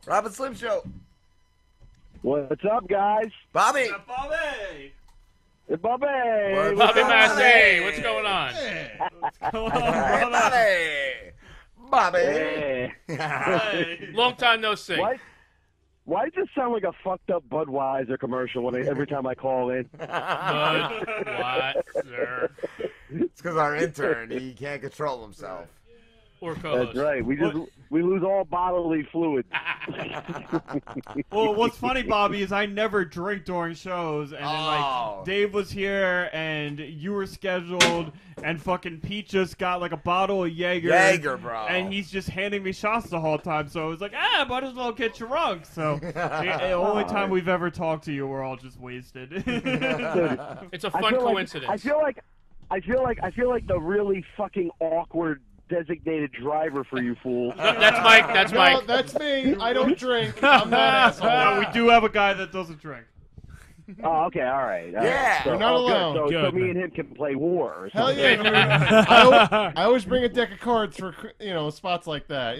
Rob and Slim Show. What's up, guys? Bobby. What's up, Bobby? Hey, Bobby. Bobby Masi, what's going on? Hey. What's going on, Hey, Bobby. Hey. Hey. Long time no see. Why does this sound like a fucked up Budweiser commercial every time I call in? What, sir? It's because our intern, he can't control himself. Or co-host. That's right. We lose all bodily fluid. Well, what's funny, Bobby, is I never drink during shows, and then like Dave was here, and you were scheduled, and fucking Pete just got like a bottle of Jaeger, bro. and he's just handing me shots the whole time. So I was like, might as well get drunk. So the only time we've ever talked to you, we're all just wasted. It's a fun coincidence. I feel like the really fucking awkward designated driver for you fools. That's Mike. That's Mike. No, that's me. I don't drink. I'm not an asshole. We do have a guy that doesn't drink. Oh, okay, all right. Yeah. So, You're not alone. So Good, me man. and him can play war or Hell something. yeah. I always bring a deck of cards for, spots like that,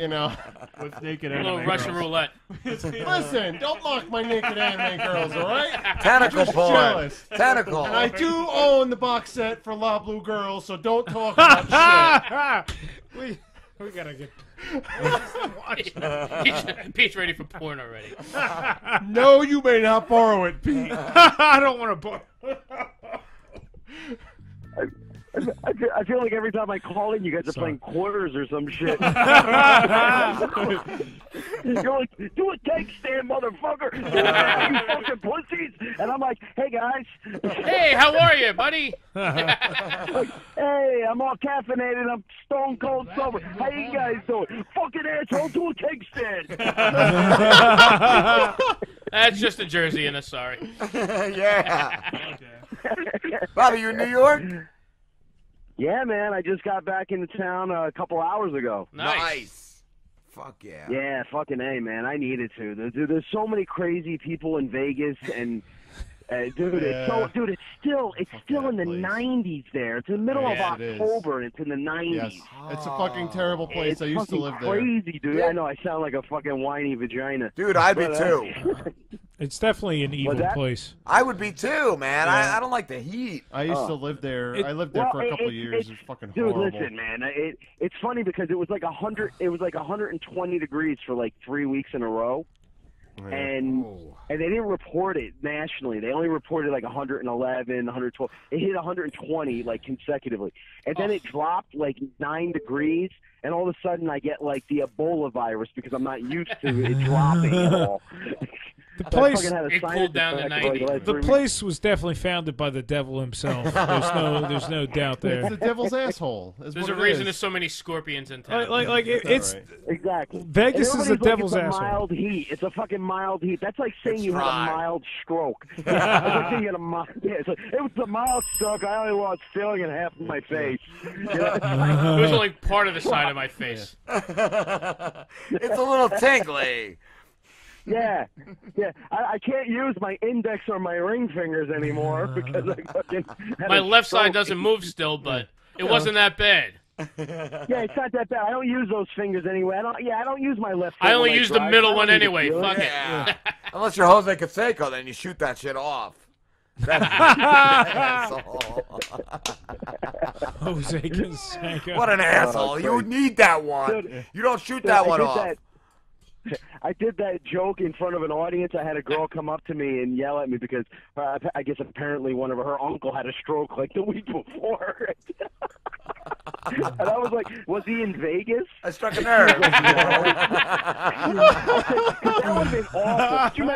With naked A anime little Russian girls. roulette. Listen, don't mock my naked anime girls, all right? Tentacle just porn. jealous. Tentacle. And I do own the box set for La Blue Girls, so don't talk about shit. We gotta get. Pete's ready for porn already. No, you may not borrow it, Pete. I don't want to borrow. I feel like every time I call in, you guys are playing quarters or some shit. You're like, do a take stand, motherfucker. You fucking pussies. And I'm like, hey, guys. Hey, how are you, buddy? Hey, I'm all caffeinated. I'm stone cold sober. How you guys doing? Fucking asshole, do a take stand. That's just a Jersey in us, sorry. Yeah. Bobby, you in New York? Yeah, man. I just got back into town a couple hours ago. Nice. Fuck yeah. Yeah, fucking A, man. I needed to. There's so many crazy people in Vegas, and it's still in the 90s there. It's in the middle of October, and it's in the 90s. Yes. It's a fucking terrible place. It's I used to live there. crazy, dude. Yeah, I know. I sound like a fucking whiny vagina. Dude, I'd be too. It's definitely an evil place. I would be too, man. Yeah. I don't like the heat. I used to live there. I lived there for a couple of years. It's fucking horrible. Dude, listen, man. It's funny because it was like 100. It was like 120 degrees for like 3 weeks in a row. And they didn't report it nationally. They only reported like 111, 112. It hit 120 like consecutively, and then it dropped like 9 degrees. And all of a sudden, I get like the Ebola virus because I'm not used to it dropping at all. The place, it cooled down to 90. the place was definitely founded by the devil himself. There's no doubt there. It's the devil's asshole. There's a reason there's so many scorpions in town. It's exactly Vegas is the devil's it's a asshole. mild heat. It's a fucking mild heat. That's like saying you had a mild stroke. It's like saying you had a mild. Yeah, it's like, it was a mild stroke. I only lost feeling in half of my face. It was only part of the side of my face. It's a little tingly. Yeah. I can't use my index or my ring fingers anymore because I fucking had My a left side stroke. doesn't move still, but it wasn't that bad. Yeah, it's not that bad. I don't use those fingers anyway. I don't use my left. I only when use the drive. middle I don't one need to anyway. feel it. Fuck it. Yeah. Unless you're Jose Canseco, then you shoot that shit off. That's asshole. Jose Canseco. What an asshole. You need that one. Dude, You don't shoot that one off. I did that joke in front of an audience. I had a girl come up to me and yell at me because I guess apparently one of her uncle had a stroke like the week before. And I was like, was he in Vegas? I struck a nerve. That would have been awful. Could you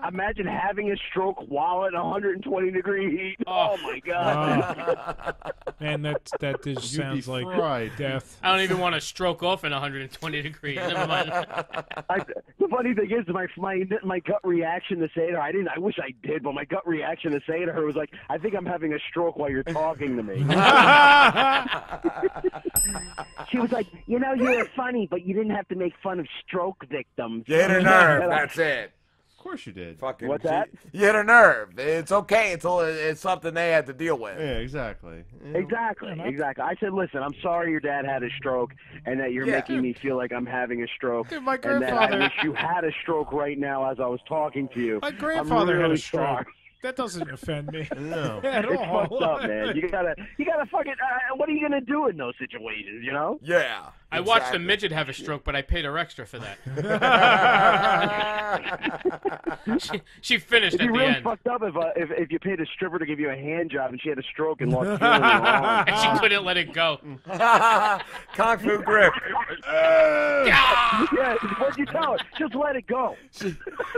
imagine having a stroke while at 120-degree heat? Oh, my God. Man, that just sounds like death. I don't even want to stroke off in 120 degrees. Never mind. The funny thing is, my gut reaction to say to her, I wish I did, but my gut reaction to say to her was like, I think I'm having a stroke while you're talking to me. She was like, you were funny, but you didn't have to make fun of stroke victims. You hit a nerve. That's it. course you did. Fucking. What's that? You hit a nerve. It's okay until it's something they had to deal with. Yeah, exactly. Exactly. I said, listen, I'm sorry your dad had a stroke, and that you're making me feel like I'm having a stroke. Dude, my and that I grandfather. wish you had a stroke right now as I was talking to you. My grandfather I'm had really a stroke. sorry. That doesn't offend me. No. At It's all. fucked up, man. You gotta fucking. What are you gonna do in those situations? You know? Yeah. I watched a midget have a stroke, but I paid her extra for that. she finished It'd at be the really end. fucked up if you paid a stripper to give you a hand job and she had a stroke and lost feeling in her arm. And she couldn't let it go. Kung Fu grip. Yeah, what'd you tell her? Just let it go.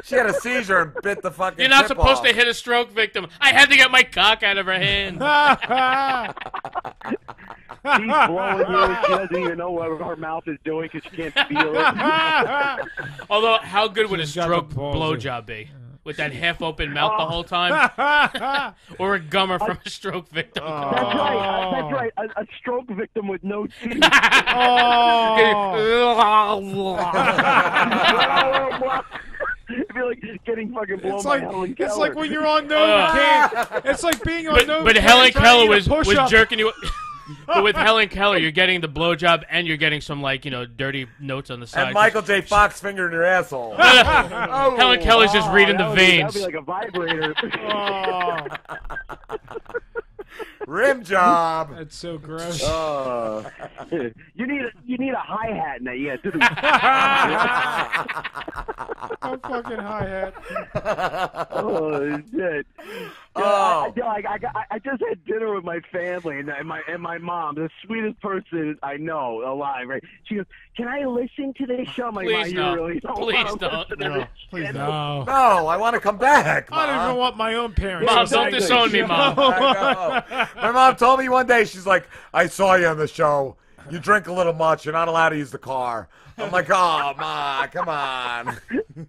She had a seizure and bit the fucking You're not tip supposed off. to hit a stroke victim. I had to get my cock out of her hand. She's blowing you. She doesn't even know what her mouth is doing because she can't feel it. Although, how good would a She's got stroke the balls. blowjob be? With that half-open mouth the whole time? Or a gummer from a stroke victim? That's right. That's right. A stroke victim with no teeth. It'd be like getting fucking blown It's by like Helen Keller. it's like when you're on Novocaine. It's like being on Novocaine. But Helen trying Keller to was get a push-up. jerking you. But with Helen Keller, you're getting the blowjob and you're getting some, like, dirty notes on the side. And Michael J. Fox fingering your asshole. Helen Keller's just reading the veins. That'd be like a vibrator. Rim job. That's so gross. You need a hi hat in that. Yeah. A fucking hi-hat. Oh shit. Oh. I just had dinner with my family and my mom, the sweetest person I know alive. Right? She goes, "Can I listen to this show?" I'm like, Please "Ma, no. you really don't Please wanna don't. listen to No, this please shit." No. No, I want to come back. I don't Mom. even want my own parents. Mom, to don't say disown this. me, Mom. I know. My mom told me one day, she's like, I saw you on the show. You drink a little much. You're not allowed to use the car. I'm like, oh, Ma, come on.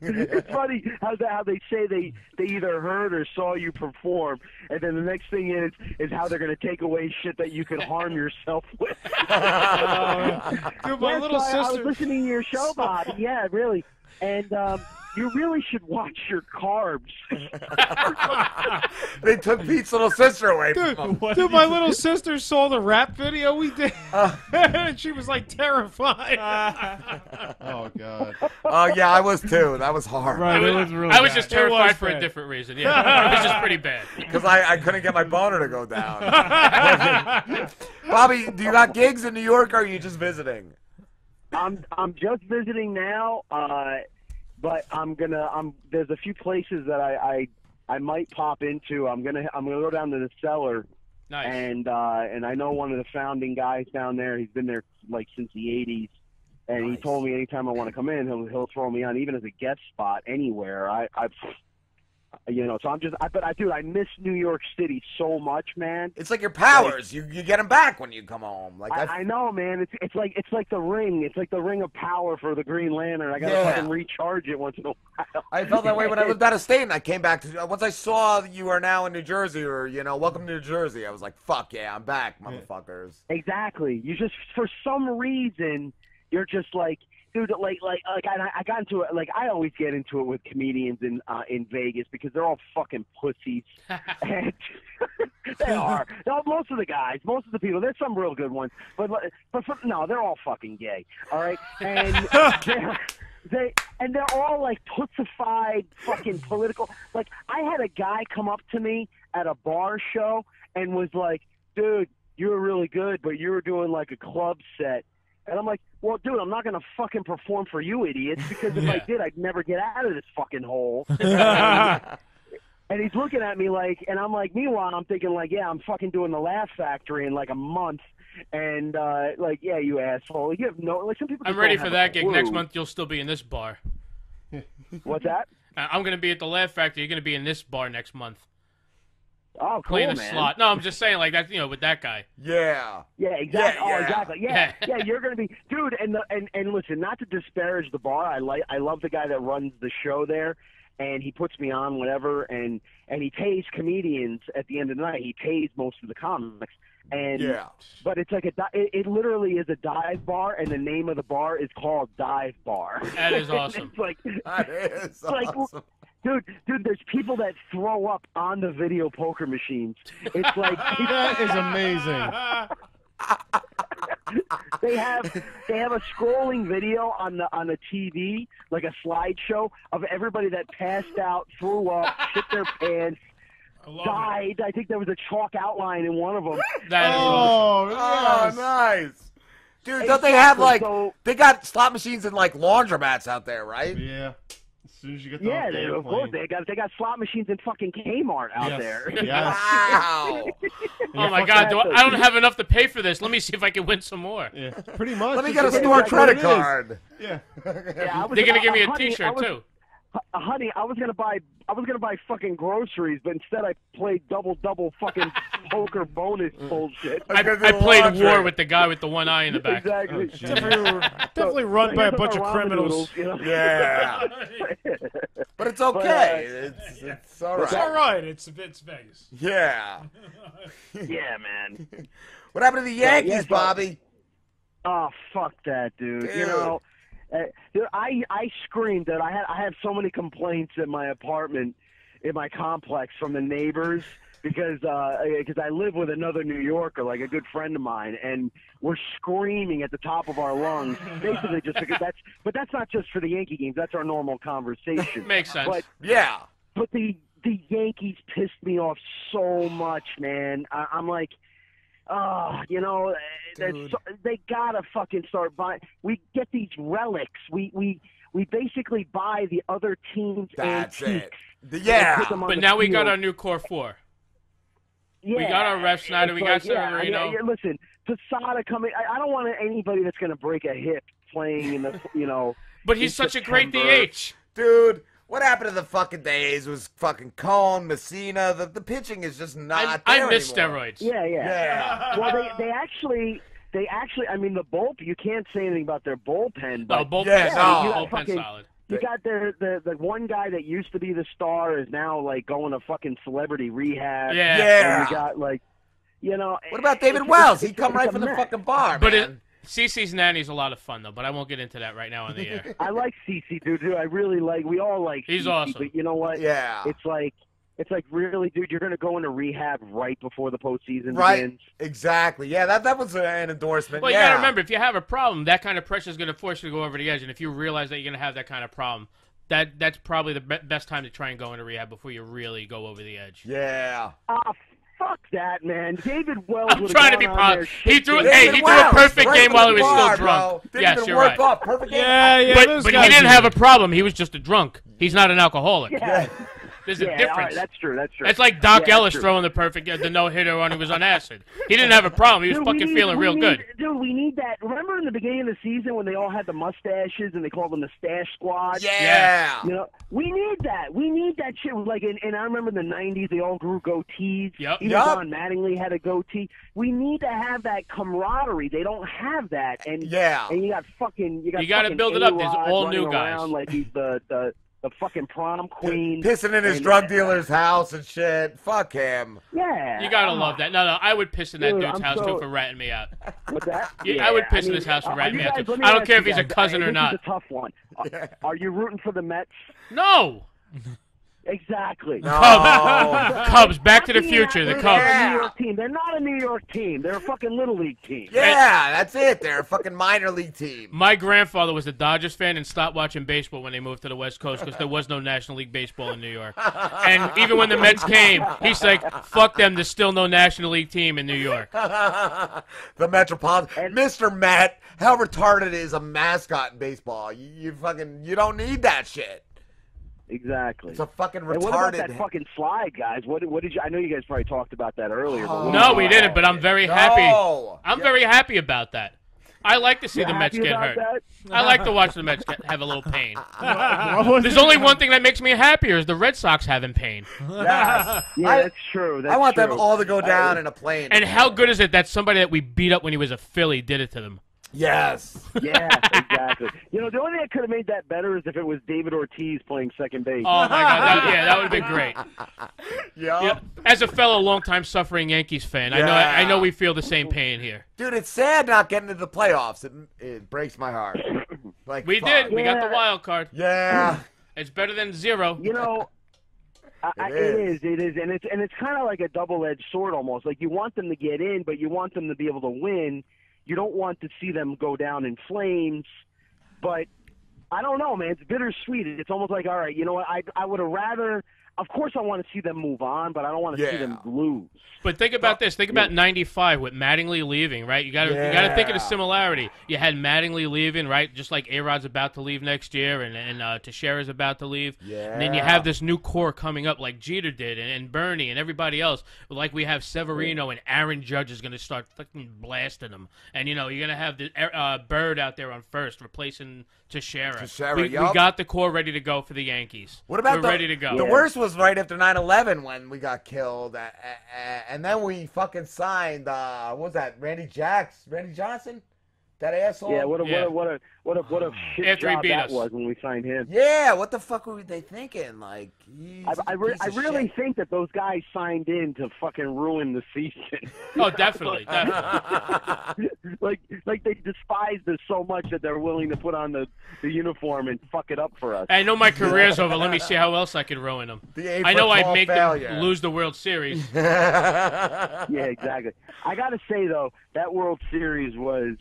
It's funny how they say they either heard or saw you perform, and then the next thing is how they're going to take away shit that you could harm yourself with. Dude, my Yes, little I was sister. listening to your show, Bobby. Yeah, really. And you really should watch your carbs. They took Pete's little sister away from him. Dude, my little sister saw the rap video we did, and she was like terrified. Oh God. Oh, yeah, I was too. That was hard. Right, it was really I was bad. just It was terrified for a bad. different reason. Yeah, it was just pretty bad. Because I couldn't get my boner to go down. Bobby, do you got gigs in New York, or are you just visiting? I'm just visiting now, but there's a few places that I might pop into. I'm gonna go down to the Cellar, Nice. and I know one of the founding guys down there. He's been there like since the '80s, and he told me anytime I want to come in, he'll throw me on, even as a guest spot anywhere. So I miss New York City so much, man. It's like your powers. You get them back when you come home. Like I know, man. It's like the ring. It's like the ring of power for the Green Lantern. I gotta Yeah. fucking recharge it once in a while. I felt that way when I lived out of state, and I came back to. Once I saw you are now in New Jersey, or welcome to New Jersey, I was like, "Fuck yeah, I'm back, motherfuckers." Exactly. You just, for some reason, you're just like, dude, like I got into it. Like, I always get into it with comedians in Vegas because they're all fucking pussies. And they are. No, most of the guys, most of the people. There's some real good ones, but no, they're all fucking gay. All right, and they're all like pussified, fucking political. Like, I had a guy come up to me at a bar show and was like, "Dude, you were really good, but you were doing like a club set." And I'm like, "Well, dude, I'm not going to fucking perform for you idiots, because if I did, I'd never get out of this fucking hole." And he's looking at me like, and I'm like, meanwhile, I'm thinking like, yeah, I'm fucking doing the Laugh Factory in like a month. And like, yeah, you asshole. You have no, like, some people. I'm ready for that gig. Next month, you'll still be in this bar. What's that? I'm going to be at the Laugh Factory. You're going to be in this bar next month. Oh, cool, Playing a man. slot. No, I'm just saying, like, that, with that guy. Yeah. Yeah, exactly. Yeah, Oh, exactly. yeah. Yeah, you're gonna be, dude. And listen, not to disparage the bar. I love the guy that runs the show there, and he puts me on whatever, and he pays comedians at the end of the night. He pays most of the comics, and but it's like it literally is a dive bar, and the name of the bar is called Dive Bar. That is awesome. It's like, That is like, awesome. Dude, there's people that throw up on the video poker machines. It's like That is amazing. they have a scrolling video on the TV, like a slideshow of everybody that passed out, threw up, shit their pants, died. I think there was a chalk outline in one of them. That is Oh, Oh, yes. nice. Dude, don't they have, like, So- they got slot machines in, like, laundromats out there, right? Yeah. As soon as you get the Yeah, of course they got slot machines in fucking Kmart out Yes. there. Yes. Wow. Oh my God! I don't have enough to pay for this. Let me see if I can win some more. Yeah. Pretty much. Let me It's get a exactly store what credit it is. card. Yeah. Yeah, They're gonna give me a honey, T-shirt too. Honey, I was gonna buy fucking groceries, but instead I played double fucking poker bonus bullshit. I played war with the guy with the one eye in the back. Exactly. Definitely run by a bunch of criminals. You know? Yeah. But it's okay. It's all It's all right. right. It's Vegas. Yeah. Yeah, man. What happened to the Yankees, yeah, Bobby? Oh, fuck that, dude. You Dude. know, dude, I screamed that I have so many complaints in my apartment, in my complex from the neighbors because I live with another New Yorker, like a good friend of mine, and we're screaming at the top of our lungs, basically just because that's not just for the Yankee games. That's our normal conversation. Makes sense. Yeah. But the Yankees pissed me off so much, man. I'm like, you know, they gotta fucking start buying. We get these relics. We basically buy the other team's That's antiques. it. Yeah. But now we got our new core four. Yeah, we got our ref Snyder. We got Severino. Listen, Posada coming. I don't want anybody that's going to break a hip playing in the, you know. But he's such a great September. DH. Dude, what happened to the fucking days? It was fucking Cone, Messina. The pitching is just not I there miss anymore. steroids. Yeah. Yeah. Well, they actually. I mean, the bullpen. You can't say anything about their bullpen. But No, bullpen Yeah, solid. no. Bullpen Fucking- solid. You got the one guy that used to be the star is now like going to fucking celebrity rehab. Yeah. Yeah. And you got like, you know. What about David it's- Wells? it's- He'd come it's right a from the mess. fucking bar, But man. CC's nanny's a lot of fun though. But I won't get into that right now on the air. I like CC, dude. I really like. We all like. He's CC, awesome. But you know what? Yeah. It's like really, dude. You're gonna go into rehab right before the postseason Right. begins. Exactly. Yeah, that was an endorsement. Well, you yeah. gotta remember, if you have a problem, that kind of pressure is gonna force you to go over the edge. And if you realize that you're gonna have that kind of problem, that's probably the best time to try and go into rehab before you really go over the edge. Yeah. Fuck that, man. David Wells. I'm would've trying to gone be on there, positive. shit He threw his- David he threw a Wells, perfect right game from while the he was bar, still drunk. bro. Didn't Yes, even you're work right. off. Perfect game. Yeah, But those he guys didn't do have a that. problem. He was just a drunk. He's not an alcoholic. Yeah. There's a Yeah, all difference. right, that's true. That's true. It's like Doc Yeah, Ellis that's true. throwing the no hitter when he was on acid. He didn't have a problem. He was Dude, we fucking need- feeling we real need- good. Dude, we need that. Remember in the beginning of the season when they all had the mustaches and they called them the Stash Squad? Yeah. You know, we need that. We need that shit. Like, and I remember in the '90s, they all grew goatees. Yep. Even Yup. Don Mattingly had a goatee. We need to have that camaraderie. They don't have that. And Yeah. and you got fucking You gotta fucking build it up. There's A-Rod all running new guys. around like he's the fucking prom queen. Pissing in his And- drug dealer's house and shit. Fuck him. Yeah. You gotta love that. No, I would piss in that Dude, dude's I'm house so- too for ratting me out. What's that? Yeah, I would piss in his house for ratting me out, too. I don't care if he's a cousin or not. This is a tough one. Are you rooting for the Mets? No, Exactly. No. Cubs, Back to the Fucking Future, the They're Cubs. not a Yeah. New York team. They're not a New York team. They're a fucking little league team. Yeah, that's it. They're a fucking minor league team. My grandfather was a Dodgers fan and stopped watching baseball when they moved to the West Coast because there was no National League baseball in New York. And even when the Mets came, he's like, "Fuck them. There's still no National League team in New York." The Metropolitan. Mr. Met, how retarded is a mascot in baseball? You don't need that shit. Exactly. It's a fucking And what about that retarded. fucking slide, guys? What did you? I know you guys probably talked about that earlier. But what No, did we you- didn't, but I'm very happy. No. I'm very happy about that. I like to see You're the Mets happy get about hurt. that? I like to watch the Mets have a little pain. What was There's it? only one thing that makes me happier is the Red Sox having pain. Yes. Yeah, that's true. That's I want them true. all to go down in a plane. And how good is it that somebody that we beat up when he was a Philly did it to them? Yes. Yeah, exactly. You know, the only thing that could have made that better is if it was David Ortiz playing second base. Oh my God, that would have been great. Yep. Yeah, as a fellow longtime suffering Yankees fan, Yeah. I know we feel the same pain here. Dude, it's sad not getting into the playoffs. It breaks my heart. Like We fuck. did. We got the Yeah. wild card. Yeah. It's better than zero. You know, it is, and it's kind of like a double-edged sword almost. Like you want them to get in, but you want them to be able to win. You don't want to see them go down in flames, but I don't know, man. It's bittersweet. It's almost like, all right, you know what? I would have rather. Of course, I want to see them move on, but I don't want to see them lose. But think about this. Think about '95 with Mattingly leaving, right? You got to think of the similarity. You had Mattingly leaving, right? Just like A-Rod's about to leave next year, and Teixeira's about to leave. Yeah. And then you have this new core coming up, like Jeter did, and Bernie, and everybody else. Like we have Severino, and Aaron Judge is going to start fucking blasting them. And you're going to have the Bird out there on first, replacing Teixeira. We got the core ready to go for the Yankees. What about We're ready to go. The worst was right after 9/11 when we got killed, and then we fucking signed. What was that? Randy Johnson, that asshole. Yeah, what a shit After he job beat that us. was when we signed him. Yeah, what the fuck were they thinking? Like, I really think that those guys signed in to fucking ruin the season. Oh, definitely. like they despised us so much that they're willing to put on the uniform and fuck it up for us. I know my career's over. Let me see how else I can ruin them. I know I'd make them lose the World Series. Yeah, exactly. I got to say, though, that World Series was,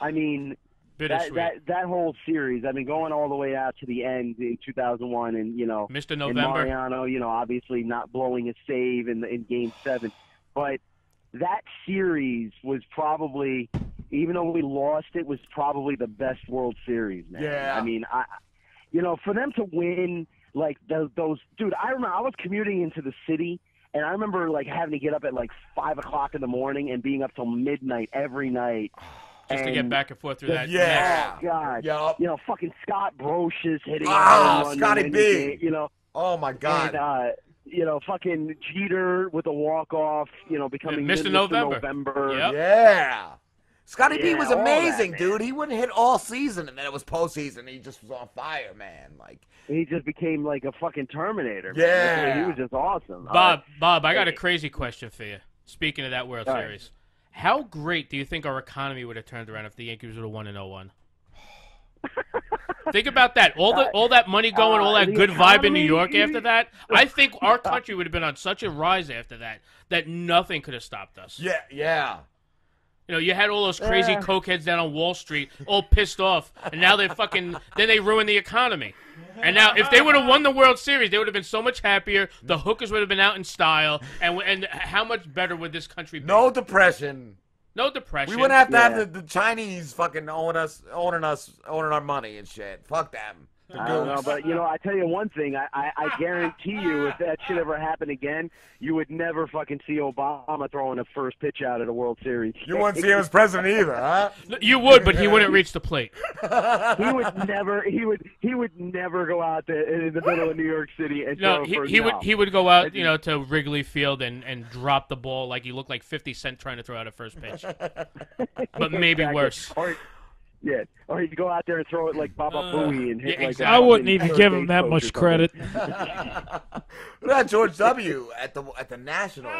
I mean, that whole series, I mean, going all the way out to the end in 2001 and, Mr. November. And Mariano, obviously not blowing a save in Game 7. But that series was probably, even though we lost, it was probably the best World Series, man. Yeah. I mean, for them to win, like, those dude, I remember I was commuting into the city, and I remember, like, having to get up at, like, 5 o'clock in the morning and being up till midnight every night. Just to get back and forth through that. Yeah. Oh, God. Yep. Fucking Scott Brocious hitting. Scotty B. Oh, my God. And, fucking Jeter with a walk-off, becoming Mr. November. Yep. Yeah. Scotty B was all amazing, that, dude. He wouldn't hit all season, and then it was postseason. He just was on fire, man. Like, he just became like a fucking Terminator. Yeah. Man. He was just awesome. Bob, I got a crazy question for you. Speaking of that World Series, how great do you think our economy would have turned around if the Yankees would have won in 01? Think about that. All that money going, all that good vibe in New York after that. I think our country would have been on such a rise after that nothing could have stopped us. Yeah. You had all those crazy cokeheads down on Wall Street, all pissed off, and now then they ruined the economy. And now, if they would have won the World Series, they would have been so much happier. The hookers would have been out in style, and how much better would this country be? No depression. No depression. We wouldn't have to have the Chinese fucking owning our money and shit. Fuck them. I don't know, but I tell you one thing. I guarantee you, if that shit ever happened again, you would never fucking see Obama throwing a first pitch out at a World Series. You wouldn't see him as president either, huh? You would, but he wouldn't reach the plate. He would never. He would never go out there in the middle of New York City and throw he would go out, to Wrigley Field and drop the ball like he looked like 50 Cent trying to throw out a first pitch, but maybe worse. Yeah, or he'd go out there and throw it like Baba Booey and hit exactly. I wouldn't even give him that much credit. What about George W. at the Nationals?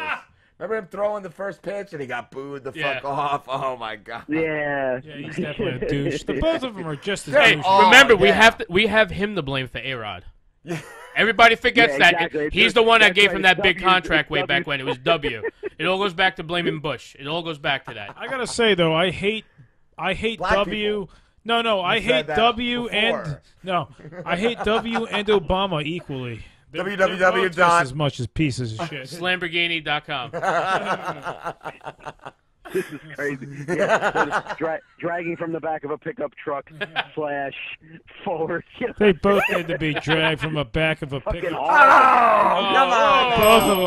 Remember him throwing the first pitch and he got booed the fuck off? Oh my God. Yeah. He's definitely a douche. The both of them are just as Hey, douche. remember, we have him to blame for A-Rod. Yeah. Everybody forgets exactly. that. He's the one that gave him that big W, contract way back when. It was W. It all goes back to blaming Bush. It all goes back to that. I gotta say though, I hate Black W. people. No, I hate W before. I hate W and Obama equally. www. They're both just as much as pieces of shit. Slamborghini.com. This is crazy. Yeah, dragging from the back of a pickup truck / forward. They both need to be dragged from the back of a Fucking pickup. awful. Oh, come on. Both of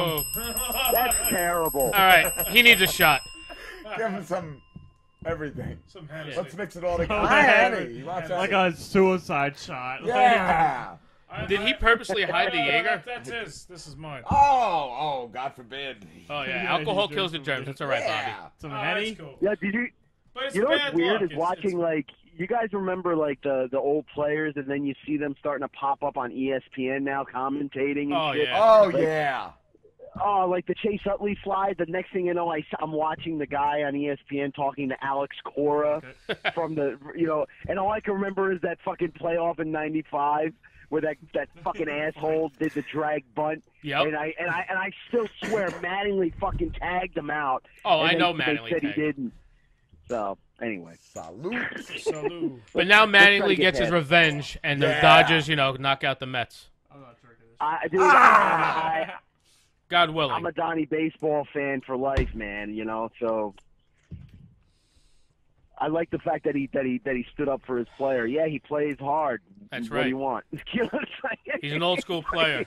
them. That's terrible. All right, he needs a shot. Give him some everything. Some Hennessy. Let's mix it all together. Oh, Hi, man. Henny. Watch Like out. a suicide shot. Yeah. Did he purposely hide the Jaeger? That's his. This is mine. Oh, God forbid. Oh, yeah. Yeah, Alcohol he kills the drinks germs. That's all right, Bobby. Yeah. Some Oh, Henny. that's cool. Yeah, did you? But it's You know what's bad weird luck. is watching like you guys remember like the old players and then you see them starting to pop up on ESPN now commentating and Oh, shit. yeah. Oh, Like, yeah. Oh, like the Chase Utley slide. The next thing you know, I'm watching the guy on ESPN talking to Alex Cora from the, and all I can remember is that fucking playoff in '95 where that fucking asshole did the drag bunt. Yep. And I still swear Mattingly fucking tagged him out. Oh, and I know they Mattingly said tagged. he didn't. So anyway, Salute. But now try to Mattingly get gets his past revenge, and the Yeah. Dodgers, knock out the Mets. I'm not drinking this. God willing. I'm a Donnie baseball fan for life, man. So I like the fact that he stood up for his player. Yeah, he plays hard. That's What do right. you want? You know what I'm saying? He's an old school player.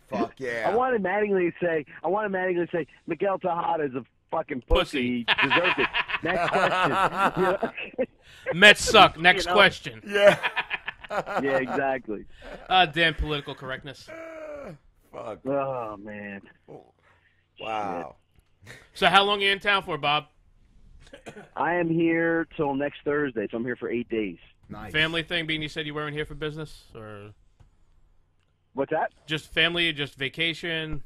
Fuck yeah. I wanted Mattingly to say, Miguel Tejada is a fucking pussy. He deserves it. Next question. Mets suck. Next question. Yeah. Yeah, exactly. Damn political correctness. Fuck. Oh man. Wow. So how long are you in town for, Bob? I am here till next Thursday, so I'm here for 8 days. Nice. Family thing, being you said you weren't here for business, or What's that? just family, just vacation?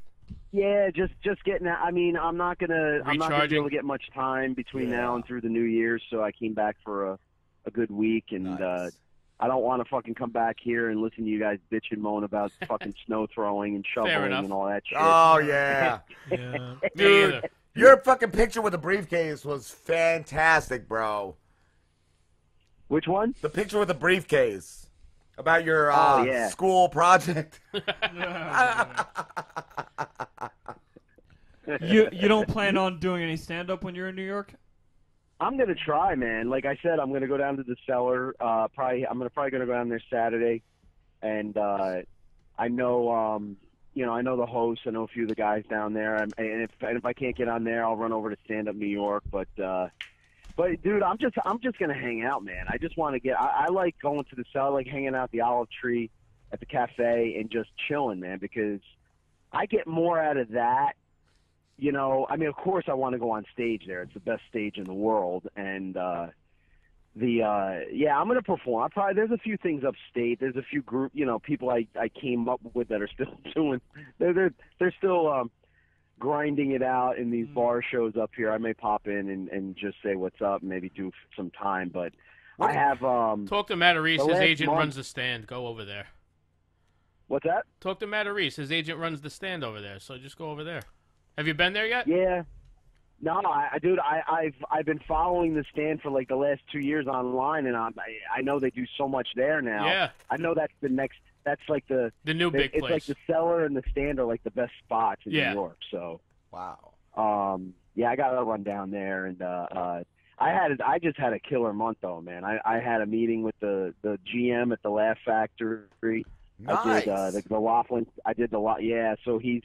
Yeah, just getting out. I mean, I'm not gonna be Recharging? able to get much time between Yeah. now and through the New Year, so I came back for a good week, and Nice. I don't want to fucking come back here and listen to you guys bitch and moan about fucking snow throwing and shoveling enough. and all that shit. Oh yeah. Yeah. Me Dude, either. your fucking picture with the briefcase was fantastic, bro. Which one? The picture with the briefcase about your Oh, yeah. school project. You don't plan on doing any stand up when you're in New York? I'm gonna try, man. Like I said, I'm gonna go down to the cellar. I'm probably gonna go down there Saturday, and I know I know the host. I know a few of the guys down there. And if I can't get on there, I'll run over to Stand Up New York. But dude, I'm just gonna hang out, man. I just want to get. I like going to the cellar, like hanging out at the Olive Tree, at the cafe, and just chilling, man. Because I get more out of that. I mean, of course, I want to go on stage there. It's the best stage in the world, and I'm gonna perform. There's a few things upstate. There's a few people I came up with that are still doing. They're still grinding it out in these bar shows up here. I may pop in and just say what's up, and maybe do some time. But I have Talk to Matt Reese. the His last agent month- runs the stand. Go over there. what's that? Talk to Matt Reese. His agent runs the stand over there. So just go over there. Have you been there yet? Yeah. No, dude, I've been following the stand for like the last 2 years online, and I know they do so much there now. Yeah. I know that's the next. That's like the new big It's place. like the cellar and the stand are like the best spots in Yeah. New York. So, Wow. yeah, I got to run down there, and I just had a killer month though, man. I had a meeting with the GM at the Laugh Factory. Nice. I did the Laughlin. I did the lot. Yeah, so he's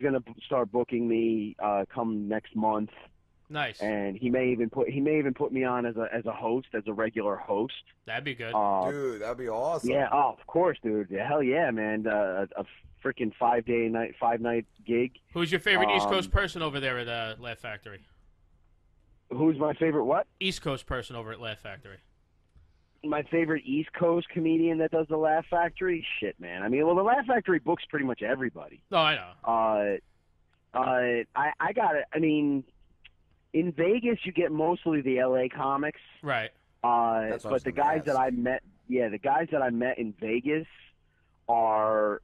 gonna start booking me come next month, Nice. and he may even put me on as a host, as a regular host. That'd be good. Dude, that'd be awesome. Yeah, oh, of course, dude. Yeah, hell yeah, man. A freaking 5-night gig. Who's your favorite East Coast person over there at Laugh Factory? Who's my favorite? What? East Coast person over at Laugh Factory. My favorite East Coast comedian that does the Laugh Factory? Shit, man. I mean, well, the Laugh Factory books pretty much everybody. No, I know. I got it. I mean, in Vegas, you get mostly the LA comics. Right. That's what I was But the gonna guys ask. that I met, the guys that I met in Vegas are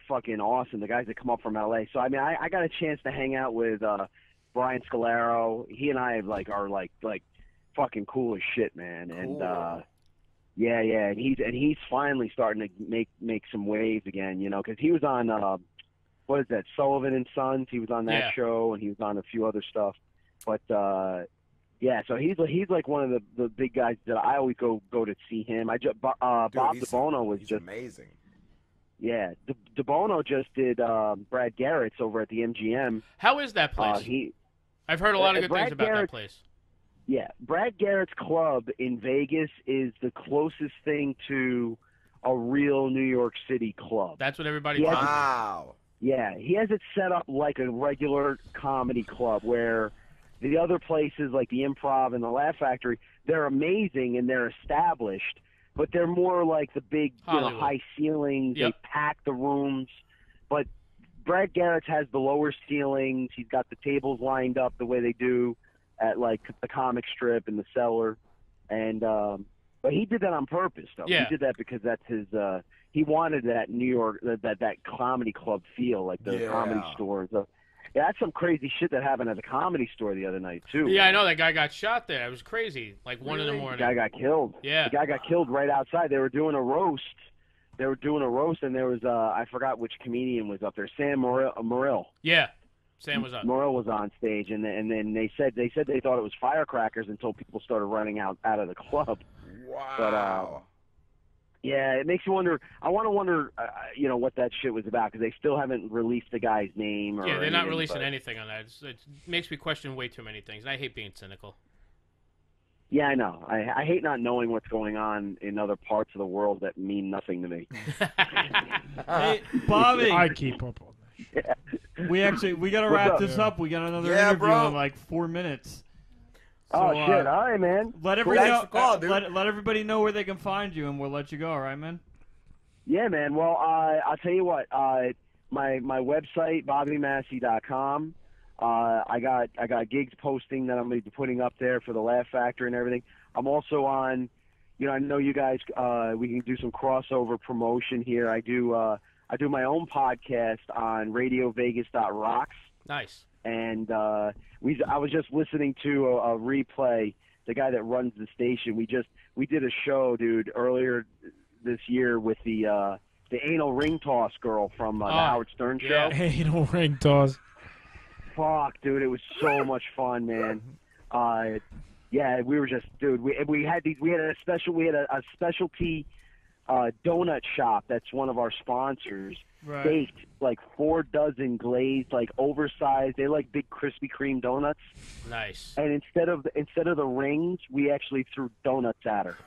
fucking awesome. The guys that come up from LA. So I mean, I got a chance to hang out with Brian Scalero. He and I are like fucking cool as shit, man. And Cool. yeah, and he's finally starting to make some waves again, because he was on what is that, Sullivan and Sons? He was on that Yeah. show, and he was on a few other stuff. But yeah, so he's like one of the big guys that I always go to see him. Dude, Bob he's- DeBono was he's just amazing. DeBono just did Brad Garrett's over at the MGM. How is that place? I've heard a lot of good Brad things about that Garrett- place. Yeah, Brad Garrett's club in Vegas is the closest thing to a real New York City club. That's what everybody Yeah. tells me. Wow. Yeah, he has it set up like a regular comedy club, where the other places like the Improv and the Laugh Factory, they're amazing and they're established, but they're more like the big, Hollywood. high ceilings. Yep. They pack the rooms. But Brad Garrett's has the lower ceilings. He's got the tables lined up the way they do at like the comic strip and the cellar. And But he did that on purpose, though. Yeah. He did that because that's his. He wanted that New York, that comedy club feel, like the comedy store. So, yeah, that's some crazy shit that happened at the comedy store the other night too. Yeah, I know that guy got shot there. It was crazy. Like 1 in the morning. The guy got killed. Yeah. The guy got killed right outside. They were doing a roast. And there was I forgot which comedian was up there. Sam Morril. Yeah. Sam was up. Morril was on stage, and then they said they thought it was firecrackers until people started running out of the club. Wow. But yeah, it makes you wonder. I want to wonder, what that shit was about because they still haven't released the guy's name. Or Yeah, they're not anything, releasing but... anything on that. It makes me question way too many things, and I hate being cynical. Yeah, I know. I hate not knowing what's going on in other parts of the world that mean nothing to me. Hey, Bobby. I keep up on that. We gotta wrap this up. We got another interview in like 4 minutes. So, shit! All right, man. Let everybody know where they can find you, and we'll let you go. All right, man. Yeah, man. Well, I'll tell you what. My website, BobbyMasi.com. I got gigs posting that I'm going to be putting up there for the Laugh Factory and everything. I'm also on. I know you guys. We can do some crossover promotion here. I do my own podcast on RadioVegas.rocks. Nice. And I was just listening to a replay. The guy that runs the station. We did a show, dude, earlier this year with the anal ring toss girl from the Howard Stern show. Anal ring toss. Fuck, dude, it was so much fun, man. Yeah, we were just, dude. We had a specialty donut shop that's one of our sponsors. Right. Baked like 4 dozen glazed, like oversized. They like big Krispy Kreme donuts. Nice. And instead of the rings, we actually threw donuts at her.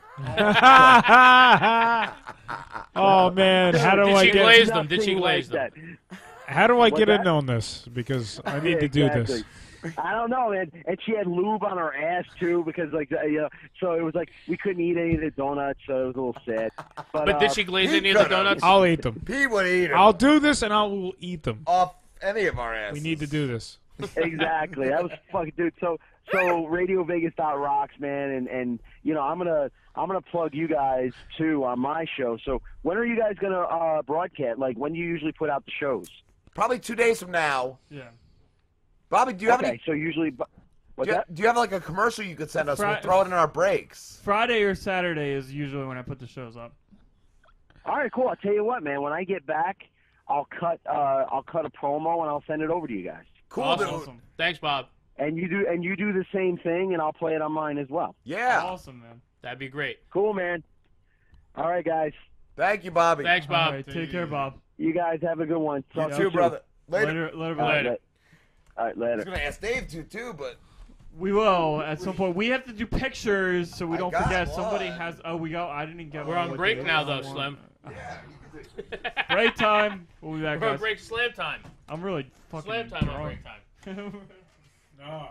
Oh man, how do Did I she get? glaze them? Did she glaze them? How do I get that? in on this? Because I need to do this. I don't know, man. And she had lube on her ass too, because so it was like we couldn't eat any of the donuts, so it was a little sad. But did she glaze any of the donuts? I'll eat them. He would eat them. I'll do this, and I will eat them. Off any of our asses. We need to do this. Exactly. That was fucking, dude. So RadioVegas.rocks, man, and I'm gonna plug you guys too on my show. So when are you guys gonna broadcast? Like, when do you usually put out the shows? Probably 2 days from now. Yeah. Bobby, do you have any? So usually, Do you have like a commercial you could send us? We'll throw it in our breaks. Friday or Saturday is usually when I put the shows up. All right, cool. I'll tell you what, man. When I get back, I'll cut a promo and I'll send it over to you guys. Cool, Awesome. dude. Thanks, Bob. And you do the same thing, and I'll play it on mine as well. Yeah. Awesome, man. That'd be great. Cool, man. All right, guys. Thank you, Bobby. Thanks, Bob. All right, take care, Bob. You guys have a good one. You Talk to too, brother. Later. All right, I was later. gonna ask Dave to too, but We will at some point. We have to do pictures so we I don't got forget. one. Somebody has. Oh, we got. I didn't get. We're one on with break you. now, though, Slim. Break time. We'll be back, We're on guys. break slam time. I'm really fucking Slam time on drunk. break time. Ah.